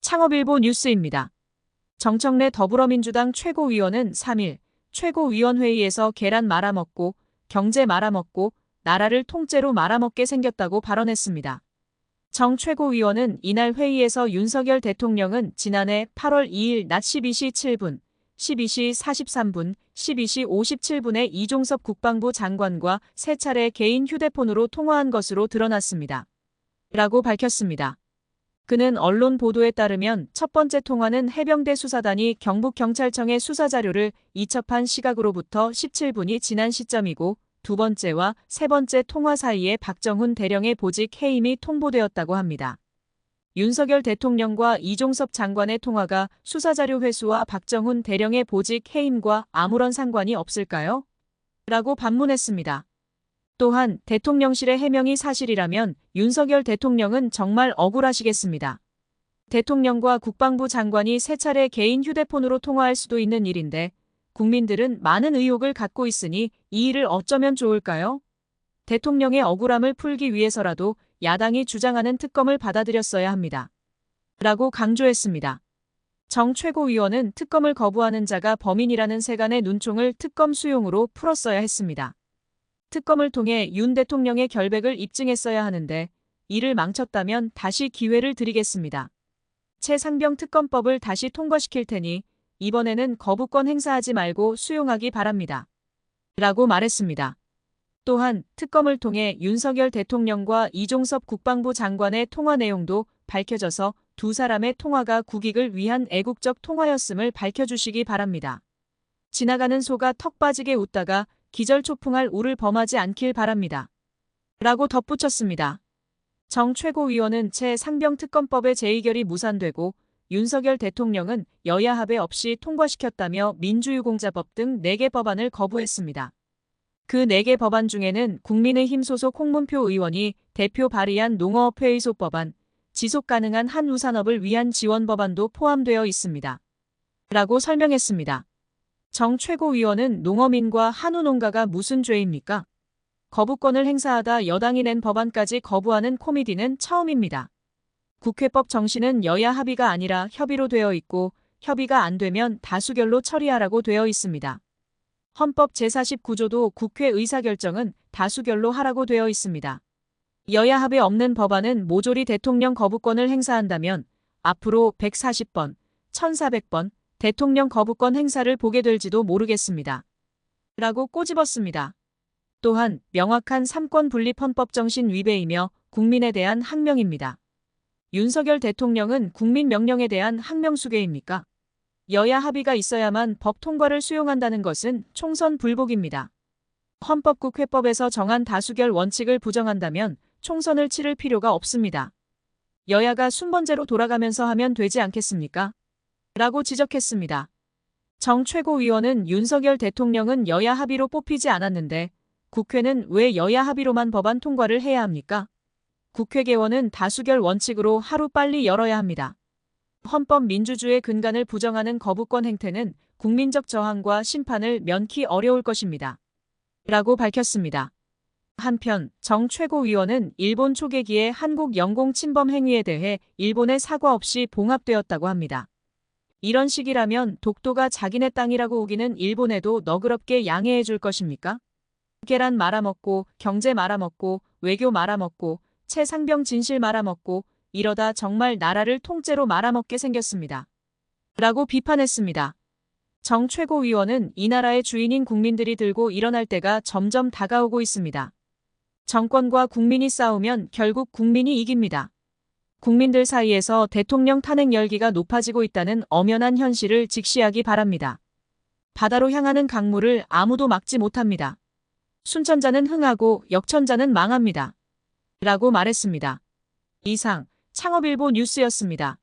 창업일보 뉴스입니다. 정청래 더불어민주당 최고위원은 3일 최고위원회의에서 계란 말아먹고 경제 말아먹고 나라를 통째로 말아먹게 생겼다고 발언했습니다. 정 최고위원은 이날 회의에서 윤석열 대통령은 지난해 8월 2일 낮 12시 7분, 12시 43분, 12시 57분에 이종섭 국방부 장관과 3차례 개인 휴대폰으로 통화한 것으로 드러났습니다. 라고 밝혔습니다. 그는 언론 보도에 따르면 첫 번째 통화는 해병대 수사단이 경북경찰청에 수사자료를 이첩한 시각으로부터 17분이 지난 시점이고 두 번째와 세 번째 통화 사이에 박정훈 대령의 보직 해임이 통보되었다고 합니다. 윤석열 대통령과 이종섭 장관의 통화가 수사자료 회수와 박정훈 대령의 보직 해임과 아무런 상관이 없을까요? 라고 반문했습니다. 또한 대통령실의 해명이 사실이라면 윤석열 대통령은 정말 억울하시겠습니다. 대통령과 국방부 장관이 3차례 개인 휴대폰으로 통화할 수도 있는 일인데 국민들은 많은 의혹을 갖고 있으니 이 일을 어쩌면 좋을까요? 대통령의 억울함을 풀기 위해서라도 야당이 주장하는 특검을 받아들였어야 합니다. 라고 강조했습니다. 정 최고위원은 특검을 거부하는 자가 범인이라는 세간의 눈총을 특검 수용으로 풀었어야 했습니다. 특검을 통해 윤 대통령의 결백을 입증했어야 하는데 이를 망쳤다면 다시 기회를 드리겠습니다. 최상병 특검법을 다시 통과시킬 테니 이번에는 거부권 행사하지 말고 수용하기 바랍니다. 라고 말했습니다. 또한 특검을 통해 윤석열 대통령과 이종섭 국방부 장관의 통화 내용도 밝혀져서 두 사람의 통화가 국익을 위한 애국적 통화였음을 밝혀주시기 바랍니다. 지나가는 소가 턱 빠지게 웃다가 기절초풍할 우를 범하지 않길 바랍니다. 라고 덧붙였습니다. 정 최고위원은 최상병특검법의 재의결이 무산되고 윤석열 대통령은 여야 합의 없이 통과시켰다며 민주유공자법 등 4개 법안을 거부했습니다. 그 4개 법안 중에는 국민의힘 소속 홍문표 의원이 대표 발의한 농어업회의소 법안, 지속가능한 한우산업을 위한 지원 법안도 포함되어 있습니다. 라고 설명했습니다. 정 최고위원은 농어민과 한우농가가 무슨 죄입니까? 거부권을 행사하다 여당이 낸 법안까지 거부하는 코미디는 처음입니다. 국회법 정신은 여야 합의가 아니라 협의로 되어 있고 협의가 안 되면 다수결로 처리하라고 되어 있습니다. 헌법 제49조도 국회 의사결정은 다수결로 하라고 되어 있습니다. 여야 합의 없는 법안은 모조리 대통령 거부권을 행사한다면 앞으로 140번, 1400번 대통령 거부권 행사를 보게 될지도 모르겠습니다. 라고 꼬집었습니다. 또한 명확한 삼권 분립 헌법 정신 위배이며 국민에 대한 항명입니다. 윤석열 대통령은 국민 명령에 대한 항명수괴입니까? 여야 합의가 있어야만 법 통과를 수용한다는 것은 총선 불복입니다. 헌법국회법에서 정한 다수결 원칙을 부정한다면 총선을 치를 필요가 없습니다. 여야가 순번제로 돌아가면서 하면 되지 않겠습니까? 라고 지적했습니다. 정 최고위원은 윤석열 대통령은 여야 합의로 뽑히지 않았는데 국회는 왜 여야 합의로만 법안 통과를 해야 합니까? 국회 개원은 다수결 원칙으로 하루빨리 열어야 합니다. 헌법 민주주의 근간을 부정하는 거부권 행태는 국민적 저항과 심판을 면키 어려울 것입니다. 라고 밝혔습니다. 한편 정 최고위원은 일본 초계기의 한국 영공 침범 행위에 대해 일본의 사과 없이 봉합되었다고 합니다. 이런 식이라면 독도가 자기네 땅이라고 우기는 일본에도 너그럽게 양해해 줄 것입니까? 계란 말아먹고 경제 말아먹고 외교 말아먹고 최상병 진실 말아먹고 이러다 정말 나라를 통째로 말아먹게 생겼습니다. 라고 비판했습니다. 정 최고위원은 이 나라의 주인인 국민들이 들고 일어날 때가 점점 다가오고 있습니다. 정권과 국민이 싸우면 결국 국민이 이깁니다. 국민들 사이에서 대통령 탄핵 열기가 높아지고 있다는 엄연한 현실을 직시하기 바랍니다. 바다로 향하는 강물을 아무도 막지 못합니다. 순천자는 흥하고 역천자는 망합니다. 라고 말했습니다. 이상 창업일보 뉴스였습니다.